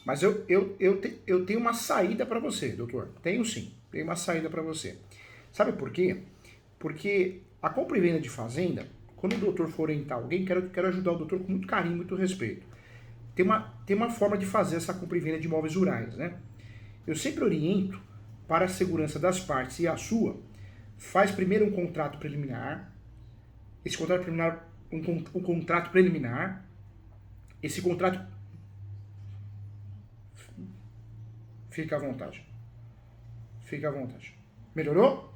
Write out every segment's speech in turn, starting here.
Mas eu tenho uma saída para você, doutor. Tenho sim, tenho uma saída para você. Sabe por quê? Porque a compra e venda de fazenda, quando o doutor for orientar alguém, quero ajudar o doutor com muito carinho, muito respeito. Tem uma forma de fazer essa compra e venda de imóveis rurais, né? Eu sempre oriento, para a segurança das partes e a sua, faz primeiro um contrato preliminar. Esse contrato preliminar, um contrato preliminar, esse contrato, fica à vontade. Fica à vontade. Melhorou?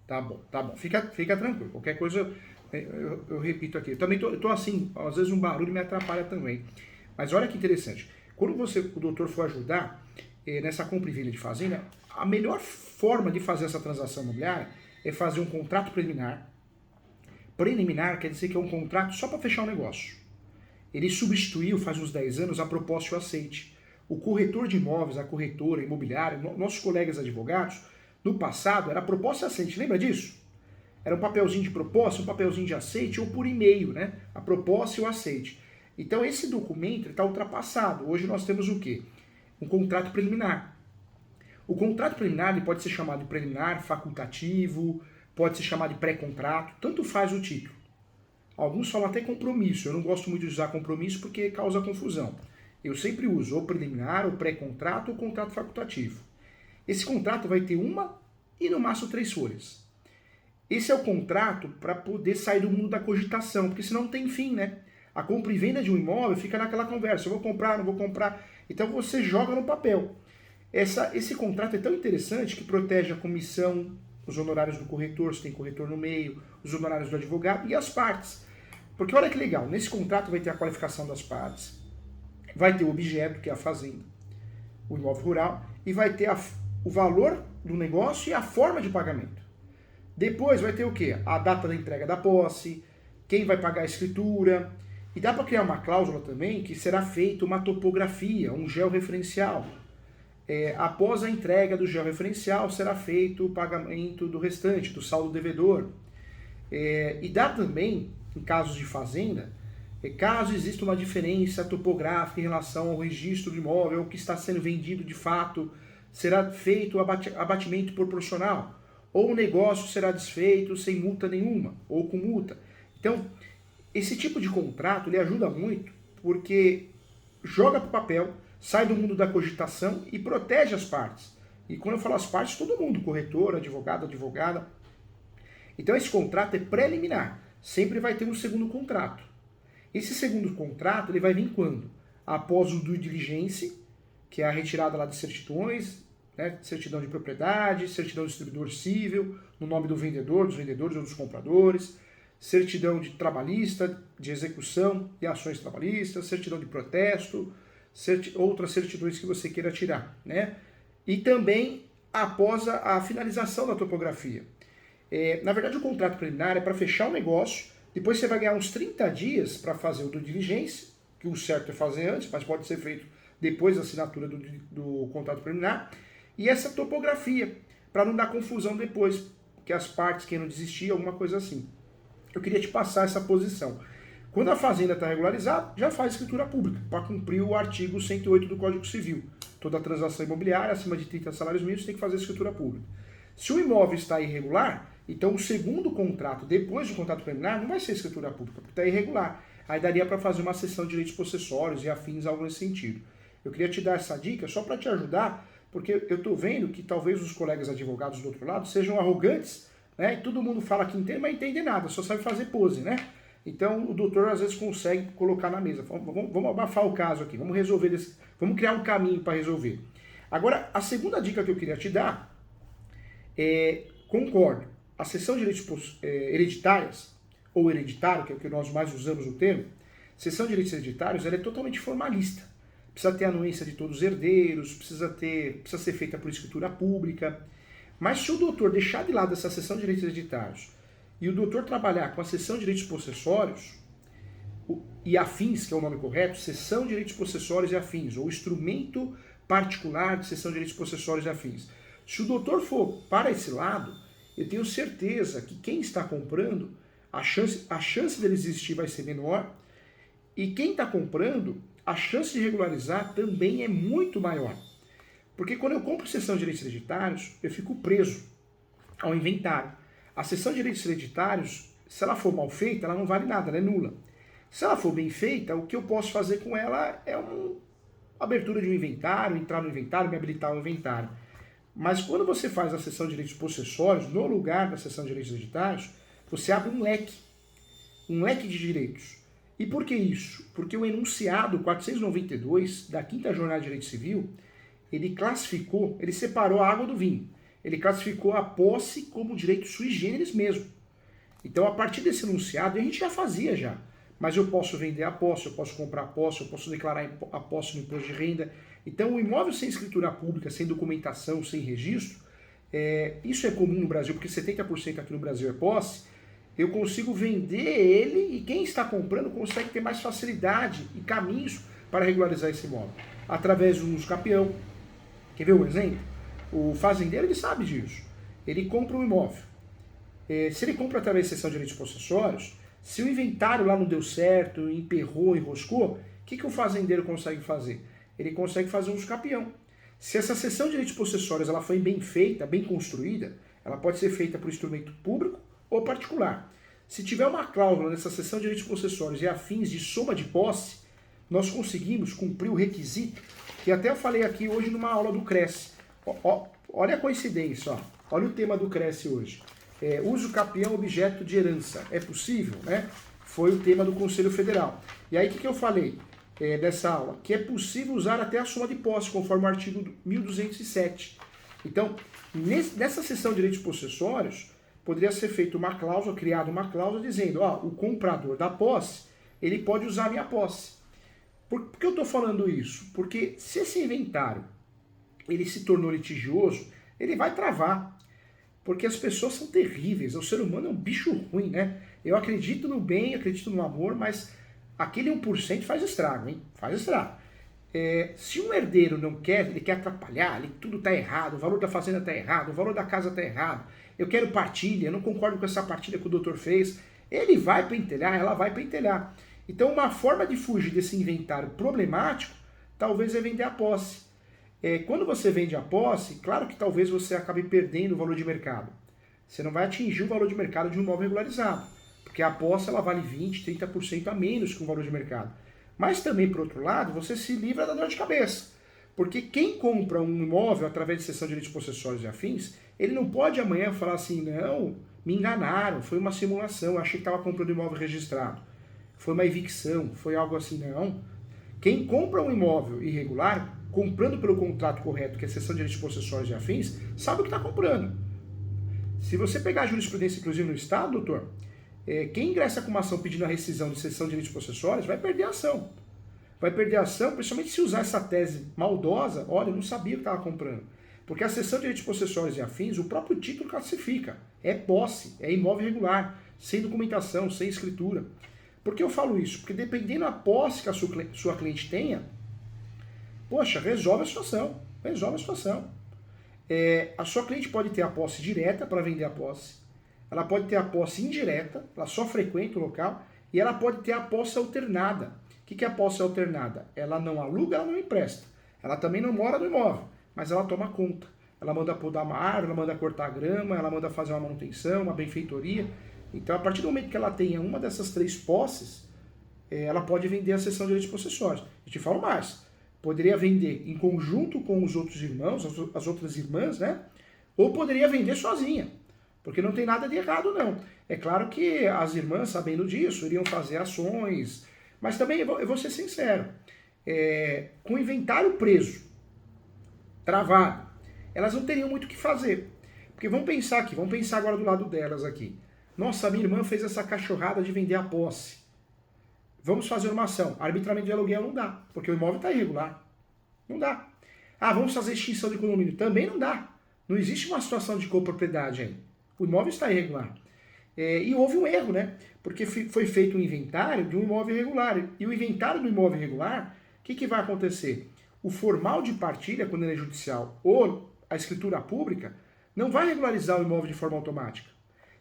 Tá bom, tá bom. Fica tranquilo. Qualquer coisa eu repito aqui. Eu também tô assim, às vezes um barulho me atrapalha também. Mas olha que interessante. Quando o doutor for ajudar nessa compra e venda de fazenda, a melhor forma de fazer essa transação imobiliária é fazer um contrato preliminar. Preliminar quer dizer que é um contrato só para fechar o negócio. Ele substituiu, faz uns 10 anos, a proposta e o aceite. O corretor de imóveis, a corretora imobiliária, nossos colegas advogados, no passado era proposta e aceite. Lembra disso? Era um papelzinho de proposta, um papelzinho de aceite ou por e-mail, né? A proposta e o aceite. Então esse documento está ultrapassado. Hoje nós temos o quê? Um contrato preliminar. O contrato preliminar ele pode ser chamado de preliminar, facultativo, pode ser chamado de pré-contrato, tanto faz o título. Alguns falam até compromisso. Eu não gosto muito de usar compromisso porque causa confusão. Eu sempre uso ou preliminar, ou pré-contrato, ou contrato facultativo. Esse contrato vai ter uma e no máximo 3 folhas. Esse é o contrato para poder sair do mundo da cogitação, porque senão não tem fim, né? A compra e venda de um imóvel fica naquela conversa, eu vou comprar, não vou comprar. Então você joga no papel. Esse contrato é tão interessante que protege a comissão, os honorários do corretor, se tem corretor no meio, os honorários do advogado e as partes. Porque olha que legal, nesse contrato vai ter a qualificação das partes, vai ter o objeto, que é a fazenda, o imóvel rural, e vai ter o valor do negócio e a forma de pagamento. Depois vai ter o quê? A data da entrega da posse, quem vai pagar a escritura, e dá para criar uma cláusula também que será feita uma topografia, um georreferencial. Após a entrega do georreferencial será feito o pagamento do restante, do saldo devedor. E dá também, em casos de fazenda, caso exista uma diferença topográfica em relação ao registro do imóvel, que está sendo vendido de fato, será feito o abatimento proporcional, ou o negócio será desfeito sem multa nenhuma, ou com multa. Então, esse tipo de contrato ele ajuda muito, porque joga para o papel, sai do mundo da cogitação e protege as partes. E quando eu falo as partes, todo mundo, corretor, advogado, advogada. Então esse contrato é preliminar, sempre vai ter um segundo contrato. Esse segundo contrato ele vai vir quando? Após o due diligence, que é a retirada lá de certidões, né, certidão de propriedade, certidão de distribuidor civil, no nome do vendedor, dos vendedores ou dos compradores, certidão de trabalhista, de execução e ações trabalhistas, certidão de protesto, outras certidões que você queira tirar, né? E também após a finalização da topografia. Na verdade, o contrato preliminar é para fechar o negócio, depois você vai ganhar uns 30 dias para fazer o due diligence, que o certo é fazer antes, mas pode ser feito depois da assinatura do contrato preliminar, e essa topografia, para não dar confusão depois, que as partes queiram desistir, alguma coisa assim. Eu queria te passar essa posição. Quando a fazenda está regularizada, já faz escritura pública, para cumprir o artigo 108 do Código Civil. Toda transação imobiliária acima de 30 salários mínimos tem que fazer escritura pública. Se o imóvel está irregular, então o segundo contrato, depois do contrato preliminar, não vai ser escritura pública, porque está irregular. Aí daria para fazer uma cessão de direitos possessórios e afins, algo nesse sentido. Eu queria te dar essa dica só para te ajudar, porque eu estou vendo que talvez os colegas advogados do outro lado sejam arrogantes, né? E todo mundo fala que entende, mas não entende nada, só sabe fazer pose, né? Então o doutor às vezes consegue colocar na mesa. Vamos abafar o caso aqui, vamos resolver vamos criar um caminho para resolver. Agora, a segunda dica que eu queria te dar concordo, a cessão de direitos hereditárias, ou hereditário, que é o que nós mais usamos o termo, cessão de direitos hereditários, ela é totalmente formalista. Precisa ter a anuência de todos os herdeiros, precisa ser feita por escritura pública. Mas se o doutor deixar de lado essa cessão de direitos hereditários e o doutor trabalhar com a cessão de direitos possessórios e afins, que é o nome correto, cessão de direitos possessórios e afins, ou instrumento particular de cessão de direitos possessórios e afins. Se o doutor for para esse lado, eu tenho certeza que quem está comprando a chance dele existir vai ser menor, e quem está comprando, a chance de regularizar também é muito maior. Porque quando eu compro cessão de direitos hereditários, eu fico preso ao inventário. A cessão de direitos hereditários, se ela for mal feita, ela não vale nada, ela é nula. Se ela for bem feita, o que eu posso fazer com ela é uma abertura de um inventário, entrar no inventário, me habilitar ao inventário. Mas quando você faz a cessão de direitos possessórios, no lugar da cessão de direitos hereditários, você abre um leque de direitos. E por que isso? Porque o enunciado 492 da 5ª Jornada de Direito Civil, ele classificou, ele separou a água do vinho. Ele classificou a posse como direito sui generis mesmo. Então, a partir desse enunciado, a gente já fazia já. Mas eu posso vender a posse, eu posso comprar a posse, eu posso declarar a posse no imposto de renda. Então, o imóvel sem escritura pública, sem documentação, sem registro, isso é comum no Brasil, porque 70% aqui no Brasil é posse, eu consigo vender ele e quem está comprando consegue ter mais facilidade e caminhos para regularizar esse imóvel. Através de um uso capião. Quer ver um exemplo? O fazendeiro, ele sabe disso. Ele compra um imóvel. Se ele compra através de cessão de direitos possessórios, se o inventário lá não deu certo, emperrou, enroscou, o que o fazendeiro consegue fazer? Ele consegue fazer um uso capião. Se essa cessão de direitos possessórios ela foi bem feita, bem construída, ela pode ser feita por instrumento público ou particular. Se tiver uma cláusula nessa cessão de direitos possessórios e afins de soma de posse, nós conseguimos cumprir o requisito, que até eu falei aqui hoje numa aula do Cresce. Olha a coincidência, ó. Olha o tema do Cresce hoje. Uso capião objeto de herança. É possível, né? Foi o tema do Conselho Federal. E aí o que eu falei nessa aula? Que é possível usar até a soma de posse, conforme o artigo 1207. Então, nessa seção de direitos possessórios, poderia ser feita uma cláusula, criada uma cláusula dizendo, o comprador da posse, ele pode usar a minha posse. Por que eu estou falando isso? Porque se esse inventário ele se tornou litigioso, ele vai travar. Porque as pessoas são terríveis, o ser humano é um bicho ruim, né? Eu acredito no bem, acredito no amor, mas aquele 1% faz estrago, hein? Faz estrago. Se um herdeiro não quer, ele quer atrapalhar, tudo está errado, o valor da fazenda está errado, o valor da casa está errado, eu quero partilha, eu não concordo com essa partilha que o doutor fez, ele vai pentelhar, ela vai pentelhar. Então uma forma de fugir desse inventário problemático, talvez é vender a posse. Quando você vende a posse, claro que talvez você acabe perdendo o valor de mercado. Você não vai atingir o valor de mercado de um imóvel regularizado, porque a posse ela vale 20%, 30% a menos que o valor de mercado. Mas também, por outro lado, você se livra da dor de cabeça. Porque quem compra um imóvel através de cessão de direitos possessórios e afins, ele não pode amanhã falar assim, não, me enganaram, foi uma simulação, eu achei que estava comprando um imóvel registrado. Foi uma evicção, foi algo assim, não. Quem compra um imóvel irregular, comprando pelo contrato correto, que é cessão de direitos possessórios e afins, sabe o que está comprando. Se você pegar a jurisprudência, inclusive no Estado, doutor, quem ingressa com uma ação pedindo a rescisão de cessão de direitos possessórios vai perder a ação. Vai perder a ação, principalmente se usar essa tese maldosa, olha, eu não sabia o que estava comprando. Porque a cessão de direitos possessórios e afins, o próprio título classifica. É posse, é imóvel irregular, sem documentação, sem escritura. Por que eu falo isso? Porque dependendo da posse que a sua cliente tenha, poxa, resolve a situação. Resolve a situação. A sua cliente pode ter a posse direta para vender a posse. Ela pode ter a posse indireta, ela só frequenta o local. E ela pode ter a posse alternada. O que é a posse alternada? Ela não aluga, ela não empresta. Ela também não mora no imóvel, mas ela toma conta. Ela manda podar uma árvore, ela manda cortar a grama, ela manda fazer uma manutenção, uma benfeitoria. Então, a partir do momento que ela tenha uma dessas 3 posses, ela pode vender a cessão de direitos possessórios. E te falo mais, poderia vender em conjunto com os outros irmãos, as outras irmãs, né? Ou poderia vender sozinha, porque não tem nada de errado, não. É claro que as irmãs, sabendo disso, iriam fazer ações, mas também, eu vou ser sincero, com o inventário preso, travado, elas não teriam muito o que fazer. Porque vamos pensar agora do lado delas aqui. Nossa, minha irmã fez essa cachorrada de vender a posse. Vamos fazer uma ação. Arbitramento de aluguel não dá, porque o imóvel está irregular. Não dá. Vamos fazer extinção de condomínio. Também não dá. Não existe uma situação de copropriedade aí. O imóvel está irregular. E houve um erro, né? Porque foi feito um inventário de um imóvel irregular. E o inventário do imóvel irregular, o que vai acontecer? O formal de partilha, quando ele é judicial, ou a escritura pública, não vai regularizar o imóvel de forma automática.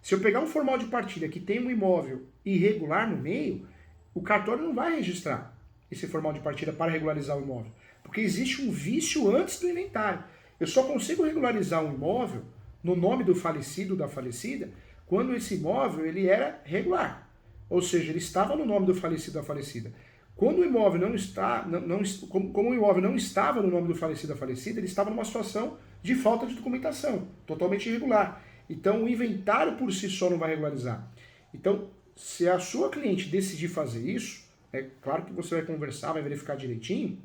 Se eu pegar um formal de partilha que tem um imóvel irregular no meio, o cartório não vai registrar esse formal de partilha para regularizar o imóvel, porque existe um vício antes do inventário. Eu só consigo regularizar um imóvel no nome do falecido ou da falecida quando esse imóvel ele era regular, ou seja, ele estava no nome do falecido ou da falecida. Quando o imóvel não está, como o imóvel não estava no nome do falecido ou da falecida, ele estava numa situação de falta de documentação, totalmente irregular. Então o inventário por si só não vai regularizar. Então, se a sua cliente decidir fazer isso, é claro que você vai conversar, vai verificar direitinho,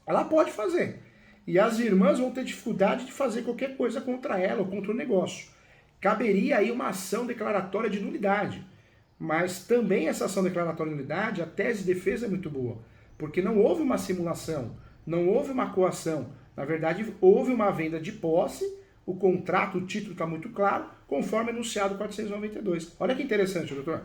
ela pode fazer. E as irmãs vão ter dificuldade de fazer qualquer coisa contra ela ou contra o negócio. Caberia aí uma ação declaratória de nulidade. Mas também essa ação declaratória de nulidade, a tese de defesa é muito boa. Porque não houve uma simulação, não houve uma coação. Na verdade, houve uma venda de posse, o contrato, o título está muito claro, conforme enunciado 492. Olha que interessante, doutor.